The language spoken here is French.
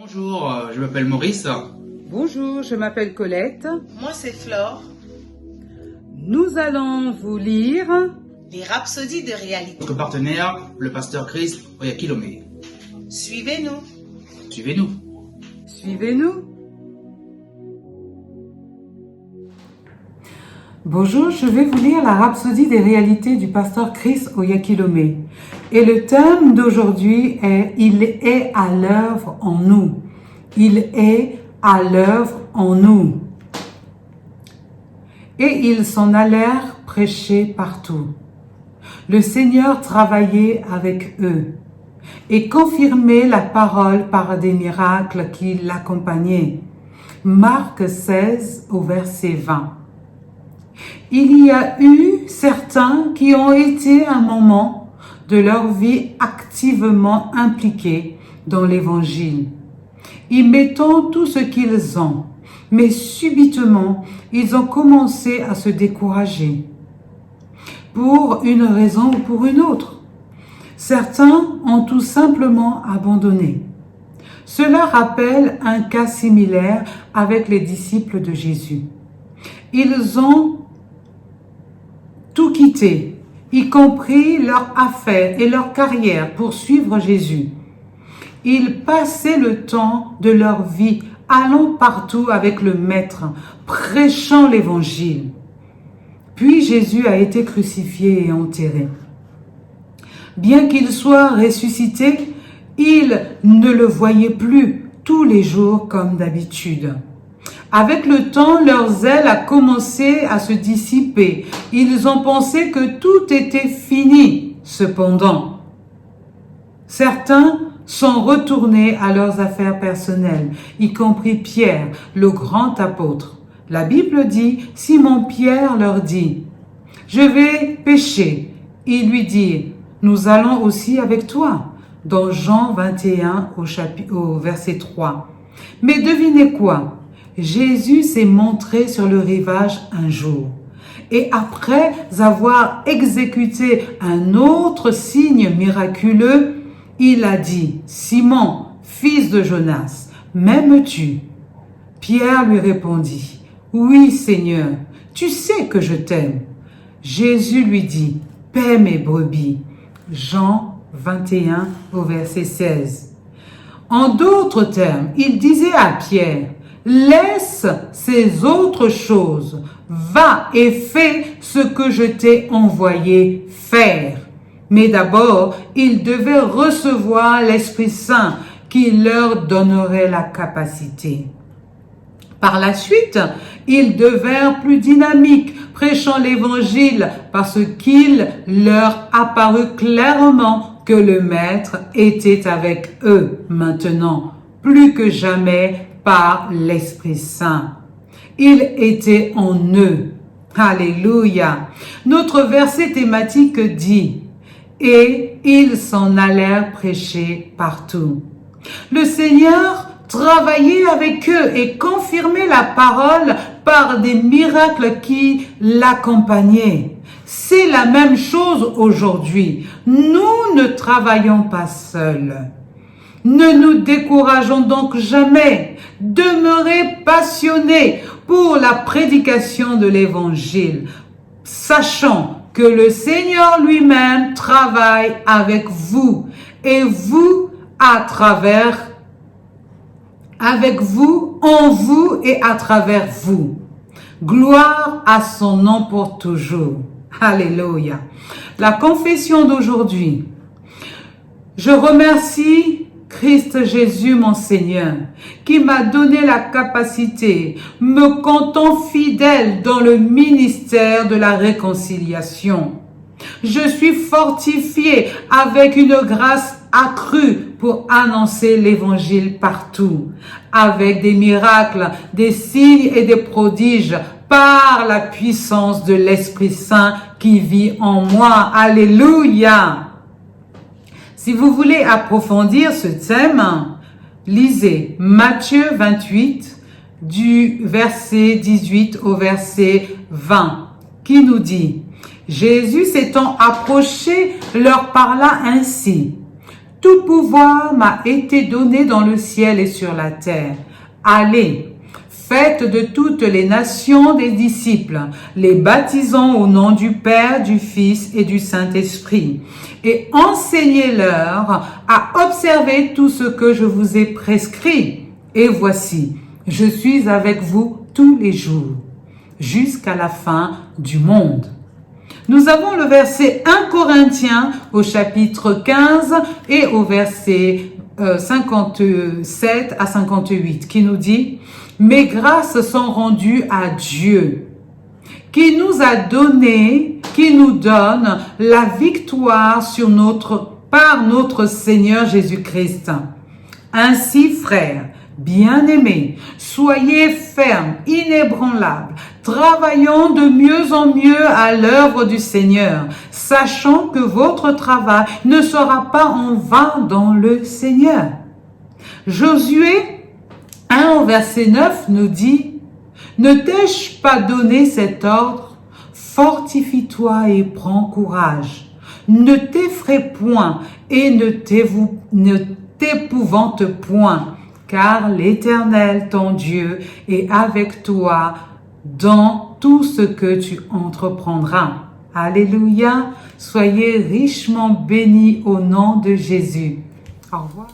Bonjour, je m'appelle Maurice. Bonjour, je m'appelle Colette. Moi, c'est Flore. Nous allons vous lire Les Rhapsodies de réalité. Notre partenaire, le pasteur Chris Oyakilome. Suivez-nous. Suivez-nous. Suivez-nous. Bonjour, je vais vous lire la Rhapsodie des réalités du pasteur Chris Oyakilome. Et le thème d'aujourd'hui est « Il est à l'œuvre en nous ». Il est à l'œuvre en nous. Et ils s'en allèrent prêcher partout. Le Seigneur travaillait avec eux et confirmait la parole par des miracles qui l'accompagnaient. Marc 16 au verset 20. Il y a eu certains qui ont été à un moment de leur vie activement impliqués dans l'Évangile, y mettant tout ce qu'ils ont, mais subitement, ils ont commencé à se décourager, pour une raison ou pour une autre. Certains ont tout simplement abandonné. Cela rappelle un cas similaire avec les disciples de Jésus. Ils ont tout quitté, y compris leur affaire et leur carrière pour suivre Jésus. Ils passaient le temps de leur vie allant partout avec le Maître, prêchant l'Évangile. Puis Jésus a été crucifié et enterré. Bien qu'il soit ressuscité, ils ne le voyaient plus tous les jours comme d'habitude. Avec le temps, leur zèle a commencé à se dissiper. Ils ont pensé que tout était fini. Cependant, certains sont retournés à leurs affaires personnelles, y compris Pierre, le grand apôtre. La Bible dit, Simon-Pierre leur dit, « Je vais pêcher. » Il lui dit, « Nous allons aussi avec toi. » Dans Jean 21 au verset 3. Mais devinez quoi? Jésus s'est montré sur le rivage un jour. Et après avoir exécuté un autre signe miraculeux, il a dit, « Simon, fils de Jonas, m'aimes-tu » Pierre lui répondit, « Oui, Seigneur, tu sais que je t'aime. » Jésus lui dit, « Paie mes brebis. » Jean 21 au verset 16. En d'autres termes, il disait à Pierre, « Laisse ces autres choses, va et fais ce que je t'ai envoyé faire. » Mais d'abord, ils devaient recevoir l'Esprit Saint qui leur donnerait la capacité. Par la suite, ils devinrent plus dynamiques, prêchant l'Évangile parce qu'il leur apparut clairement que le Maître était avec eux maintenant, plus que jamais par l'Esprit Saint. Il était en eux. Alléluia. Notre verset thématique dit « Et ils s'en allèrent prêcher partout ». Le Seigneur travaillait avec eux et confirmait la parole par des miracles qui l'accompagnaient. C'est la même chose aujourd'hui. Nous ne travaillons pas seuls. Ne nous décourageons donc jamais. Demeurez passionnés pour la prédication de l'Évangile, sachant que le Seigneur lui-même travaille avec vous et vous à travers, avec vous, en vous et à travers vous. Gloire à son nom pour toujours. Alléluia. La confession d'aujourd'hui. Je remercie Christ Jésus, mon Seigneur, qui m'a donné la capacité, me comptant fidèle dans le ministère de la réconciliation. Je suis fortifié avec une grâce accrue pour annoncer l'Évangile partout, avec des miracles, des signes et des prodiges, par la puissance de l'Esprit Saint qui vit en moi. Alléluia! Si vous voulez approfondir ce thème, lisez Matthieu 28 du verset 18 au verset 20 qui nous dit « Jésus s'étant approché leur parla ainsi. Tout pouvoir m'a été donné dans le ciel et sur la terre. Allez, faites de toutes les nations des disciples, les baptisant au nom du Père, du Fils et du Saint-Esprit, et enseignez-leur à observer tout ce que je vous ai prescrit. Et voici, je suis avec vous tous les jours, jusqu'à la fin du monde. Nous avons le verset 1 Corinthiens au chapitre 15 et au verset 57 à 58 qui nous dit « Mes grâces sont rendues à Dieu, qui nous a donné, qui nous donne la victoire par notre Seigneur Jésus-Christ. Ainsi, frères, bien-aimés, soyez fermes, inébranlables, travaillant de mieux en mieux à l'œuvre du Seigneur, sachant que votre travail ne sera pas en vain dans le Seigneur. » Josué 1 au verset 9 nous dit « Ne t'ai-je pas donné cet ordre? Fortifie-toi et prends courage. Ne t'effraie point et ne t'épouvante point, car l'Éternel, ton Dieu, est avec toi dans tout ce que tu entreprendras. » Alléluia, soyez richement bénis au nom de Jésus. Au revoir.